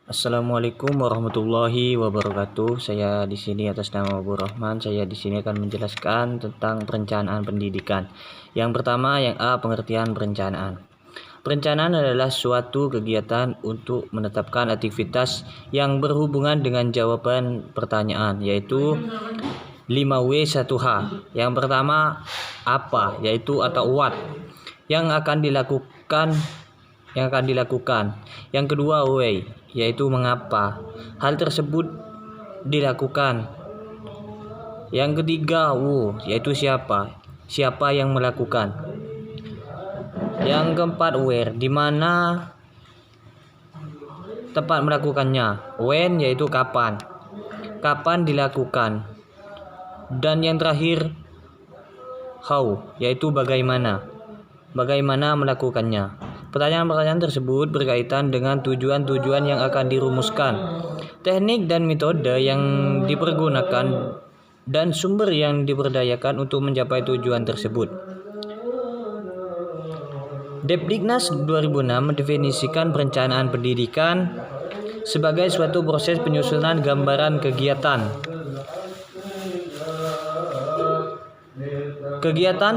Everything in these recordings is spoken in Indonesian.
Assalamualaikum warahmatullahi wabarakatuh. Saya di sini atas nama Abu Rahman. Saya di sini akan menjelaskan tentang perencanaan pendidikan. Yang pertama, yang A, pengertian perencanaan. Perencanaan adalah suatu kegiatan untuk menetapkan aktivitas yang berhubungan dengan jawaban pertanyaan, yaitu 5W1H. Yang pertama, apa, yaitu atau what, yang akan dilakukan. Yang kedua, why, yaitu mengapa hal tersebut dilakukan. Yang ketiga, who, yaitu siapa yang melakukan. Yang keempat, where, di mana tempat melakukannya. When, yaitu kapan dilakukan. Dan yang terakhir, how, yaitu bagaimana melakukannya. Pertanyaan-pertanyaan tersebut berkaitan dengan tujuan-tujuan yang akan dirumuskan, teknik dan metode yang dipergunakan, dan sumber yang diberdayakan untuk mencapai tujuan tersebut. Depdiknas 2006 mendefinisikan perencanaan pendidikan sebagai suatu proses penyusunan gambaran kegiatan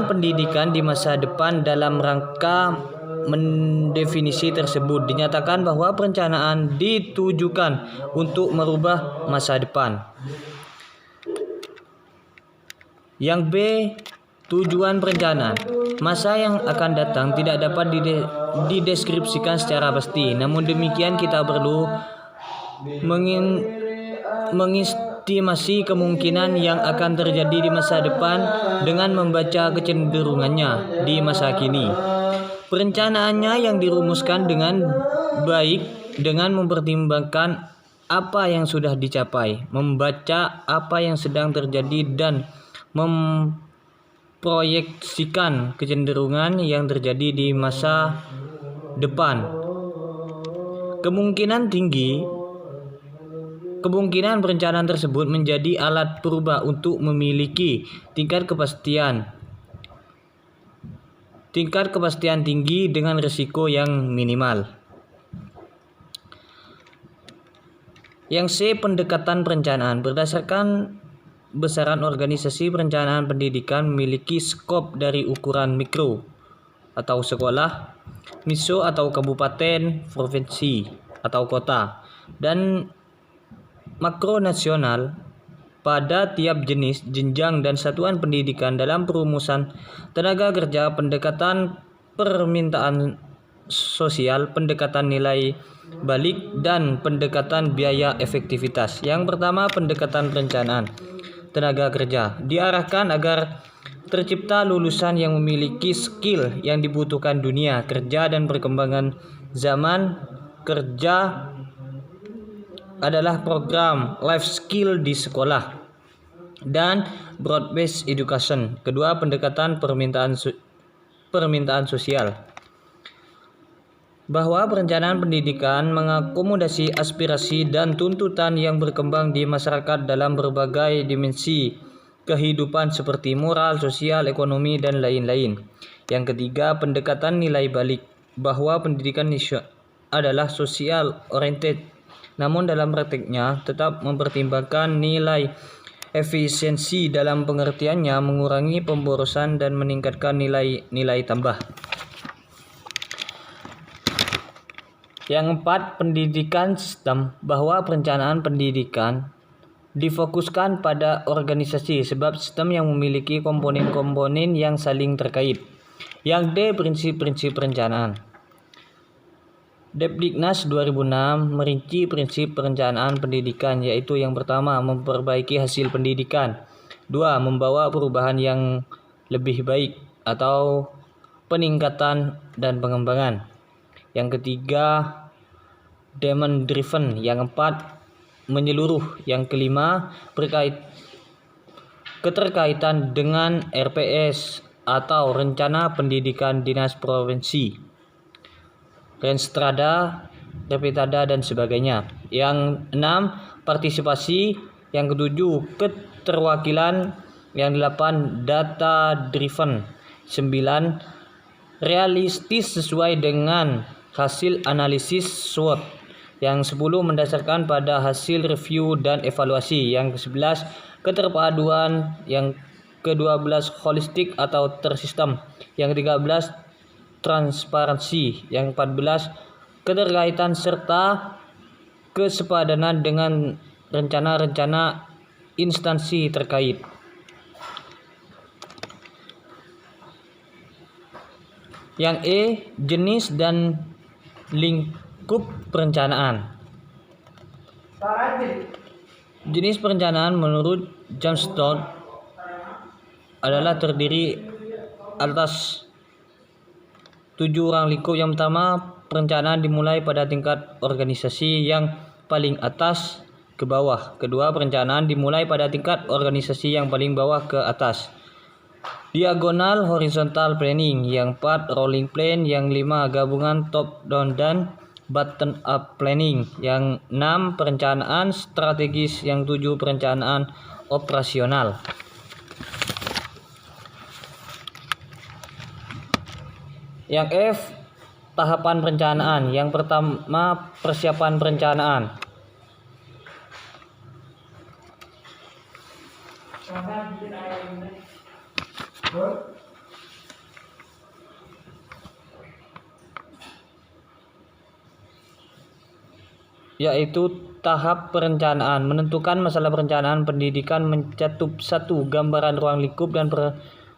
pendidikan di masa depan. Dalam rangka mendefinisi tersebut, dinyatakan bahwa perencanaan ditujukan untuk merubah masa depan. Yang B, tujuan perencanaan. Masa yang akan datang tidak dapat dideskripsikan secara pasti. Namun demikian, kita perlu mengestimasi kemungkinan yang akan terjadi di masa depan dengan membaca kecenderungannya di masa kini. Perencanaannya yang dirumuskan dengan baik dengan mempertimbangkan apa yang sudah dicapai, membaca apa yang sedang terjadi, dan memproyeksikan kecenderungan yang terjadi di masa depan. Kemungkinan perencanaan tersebut menjadi alat purba untuk memiliki tingkat kepastian tinggi dengan risiko yang minimal. Yang C, pendekatan perencanaan. Berdasarkan besaran organisasi, perencanaan pendidikan memiliki skop dari ukuran mikro atau sekolah, meso atau kabupaten, provinsi atau kota, dan makro nasional pada tiap jenis, jenjang, dan satuan pendidikan. Dalam perumusan tenaga kerja, pendekatan permintaan sosial, pendekatan nilai balik, dan pendekatan biaya efektivitas. Yang pertama, pendekatan perencanaan tenaga kerja diarahkan agar tercipta lulusan yang memiliki skill yang dibutuhkan dunia kerja dan perkembangan zaman kerja. Adalah program life skill di sekolah dan broad based education. Kedua, pendekatan permintaan sosial, bahwa perencanaan pendidikan mengakomodasi aspirasi dan tuntutan yang berkembang di masyarakat dalam berbagai dimensi kehidupan seperti moral, sosial, ekonomi, dan lain-lain. Yang ketiga, pendekatan nilai balik, bahwa pendidikan adalah social oriented, namun dalam praktiknya tetap mempertimbangkan nilai efisiensi dalam pengertiannya, mengurangi pemborosan dan meningkatkan nilai tambah. Yang empat, pendidikan sistem, bahwa perencanaan pendidikan difokuskan pada organisasi sebab sistem yang memiliki komponen-komponen yang saling terkait. Yang D, prinsip-prinsip perencanaan. Depdiknas 2006 merinci prinsip perencanaan pendidikan, yaitu yang pertama, memperbaiki hasil pendidikan. 2, membawa perubahan yang lebih baik atau peningkatan dan pengembangan. Yang ketiga, demand driven. Yang keempat, menyeluruh. Yang kelima, keterkaitan dengan RPS atau Rencana Pendidikan Dinas Provinsi, Renstrada, Repitada, dan sebagainya. Yang 6, partisipasi. Yang ketujuh, keterwakilan. Yang 8, data driven. 9, realistis sesuai dengan hasil analisis SWOT. Yang 10 mendasarkan pada hasil review dan evaluasi. Yang ke-11 keterpaduan. Yang ke-12 holistik atau tersistem. Yang ke-13 transparansi. Yang 14 keterkaitan serta kesepadanan dengan rencana-rencana instansi terkait. Yang E, jenis dan lingkup perencanaan. Jenis perencanaan menurut Johnstone adalah terdiri atas 7 orang lingkup. Yang pertama, perencanaan dimulai pada tingkat organisasi yang paling atas ke bawah. Kedua, perencanaan dimulai pada tingkat organisasi yang paling bawah ke atas. Diagonal horizontal planning. Yang 4, rolling plan. Yang 5, gabungan top down dan bottom up planning. Yang 6, perencanaan strategis. Yang 7, perencanaan operasional. Yang F, tahapan perencanaan. Yang pertama, persiapan perencanaan. Yaitu tahap perencanaan, menentukan masalah perencanaan pendidikan, mencakup 1, gambaran ruang lingkup dan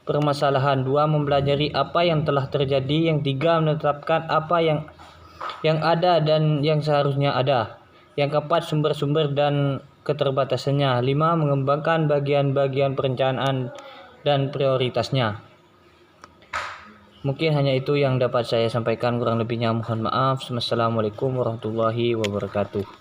permasalahan. 2, mempelajari apa yang telah terjadi. Yang 3, menetapkan apa yang ada dan yang seharusnya ada. Yang keempat, sumber-sumber dan keterbatasannya. 5, mengembangkan bagian-bagian perencanaan dan prioritasnya. Mungkin hanya itu yang dapat saya sampaikan, kurang lebihnya mohon maaf. Wassalamualaikum warahmatullahi wabarakatuh.